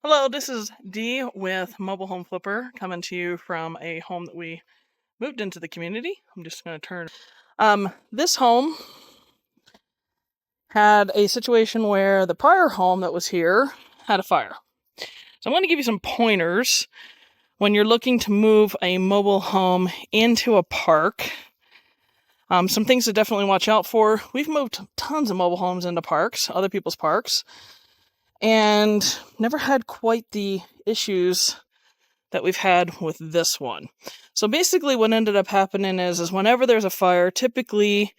Hello, this is Dee with Mobile Home Flipper coming to you from a home that we moved into the community. I'm just going to turn. This home had a situation where the prior home that was here had a fire. So I'm going to give you some pointers when you're looking to move a mobile home into a park. Some things to definitely watch out for. We've moved tons of mobile homes into parks, other people's parks, and never had quite the issues that we've had with this one. So basically what ended up happening is whenever there's a fire, typically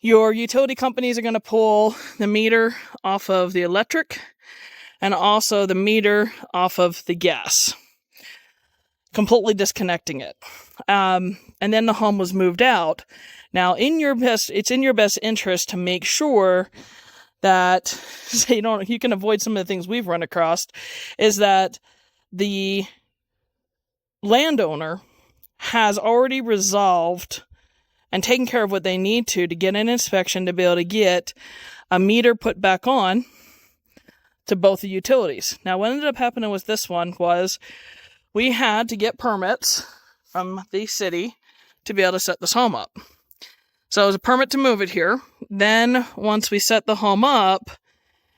your utility companies are going to pull the meter off of the electric and also the meter off of the gas, completely disconnecting it. And then the home was moved out. Now, it's in your best interest to make sure that so you can avoid some of the things we've run across, is that the landowner has already resolved and taken care of what they need to get an inspection to be able to get a meter put back on to both the utilities. Now, what ended up happening with this one was we had to get permits from the city to be able to set this home up. So it was a permit to move it here. Then once we set the home up,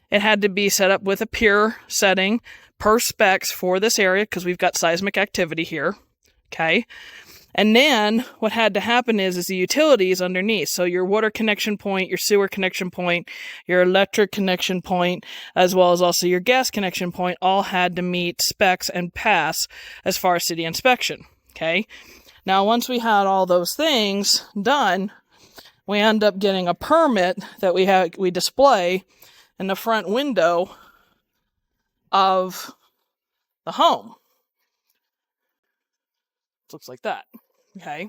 it had to be set up with a pier setting per specs for this area because we've got seismic activity here. Okay. And then what had to happen is the utilities underneath. So your water connection point, your sewer connection point, your electric connection point, as well as also your gas connection point, all had to meet specs and pass as far as city inspection. Okay. Now, once we had all those things done, we end up getting a permit that we display in the front window of the home. It looks like that. Okay.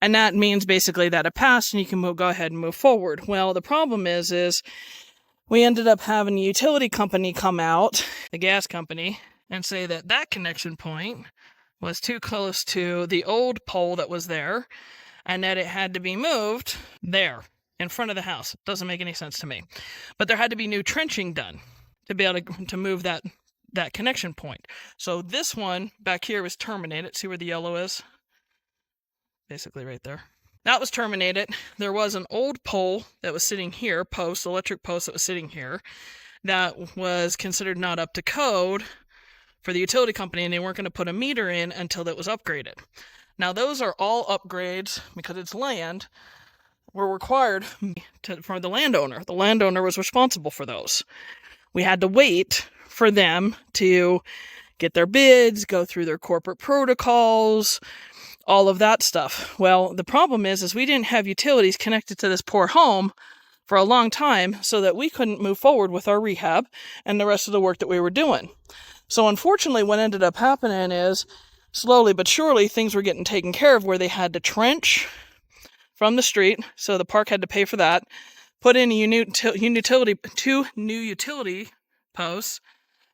And that means basically that it passed and you can go ahead and move forward. Well, the problem is we ended up having a utility company come out, the gas company, and say that that connection point was too close to the old pole that was there and that it had to be moved there in front of the house. It doesn't make any sense to me. But there had to be new trenching done to be able to move that connection point. So this one back here was terminated. See where the yellow is? Basically right there. That was terminated. There was an old pole that was sitting here, electric post that was sitting here, that was considered not up to code for the utility company, and they weren't going to put a meter in until it was upgraded. Now, those are all upgrades because it's land, were required for the landowner. The landowner was responsible for those. We had to wait for them to get their bids, go through their corporate protocols, all of that stuff. Well, the problem is we didn't have utilities connected to this poor home for a long time so that we couldn't move forward with our rehab and the rest of the work that we were doing. So unfortunately, what ended up happening is slowly but surely things were getting taken care of where they had to trench from the street. So the park had to pay for that, put in two new utility posts,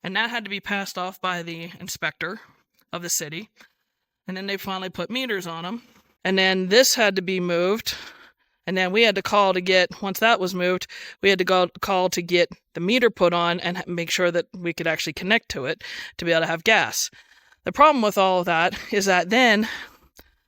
and that had to be passed off by the inspector of the city. And then they finally put meters on them. And then this had to be moved. And then we had to call to get, once that was moved, we had to call to get the meter put on and make sure that we could actually connect to it to be able to have gas. The problem with all of that is that then,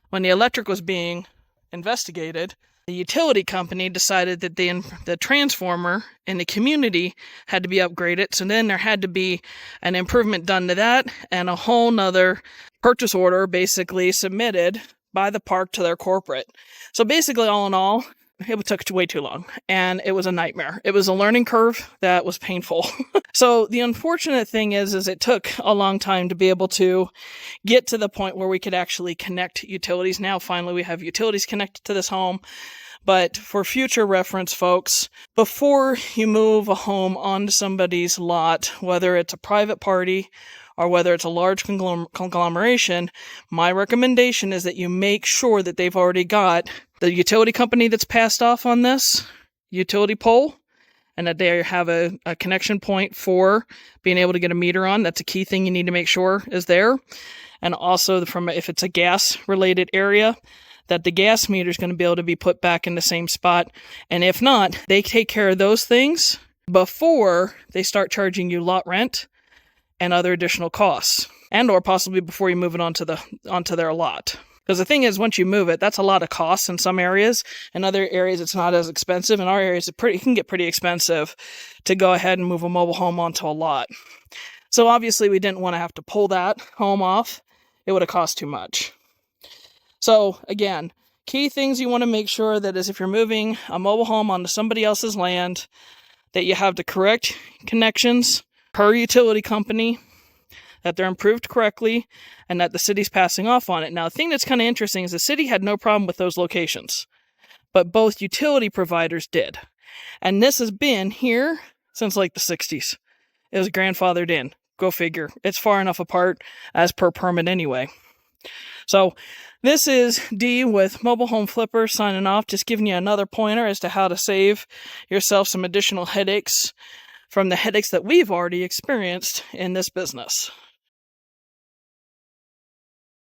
when the electric was being investigated, the utility company decided that the transformer in the community had to be upgraded. So then there had to be an improvement done to that and a whole nother purchase order basically submitted by the park to their corporate. So basically, all in all, it took way too long, and it was a nightmare. It was a learning curve that was painful. So the unfortunate thing is it took a long time to be able to get to the point where we could actually connect utilities. Now, finally, we have utilities connected to this home. But for future reference, folks, before you move a home onto somebody's lot, whether it's a private party or whether it's a large conglomeration, my recommendation is that you make sure that they've already got the utility company that's passed off on this utility pole, and that they have a connection point for being able to get a meter on. That's a key thing you need to make sure is there. And also, if it's a gas-related area, that the gas meter is going to be able to be put back in the same spot. And if not, they take care of those things before they start charging you lot rent and other additional costs, and or possibly before you move it onto their lot. Because the thing is, once you move it, that's a lot of costs in some areas. In other areas, it's not as expensive. In our areas, it can get pretty expensive to go ahead and move a mobile home onto a lot. So obviously, we didn't want to have to pull that home off. It would have cost too much. So again, key things you want to make sure that is if you're moving a mobile home onto somebody else's land, that you have the correct connections per utility company, that they're improved correctly, and that the city's passing off on it. Now, the thing that's kind of interesting is the city had no problem with those locations, but both utility providers did. And this has been here since like the 60s. It was grandfathered in. Go figure. It's far enough apart as per permit anyway. So this is D with Mobile Home Flipper signing off, just giving you another pointer as to how to save yourself some additional headaches from the headaches that we've already experienced in this business.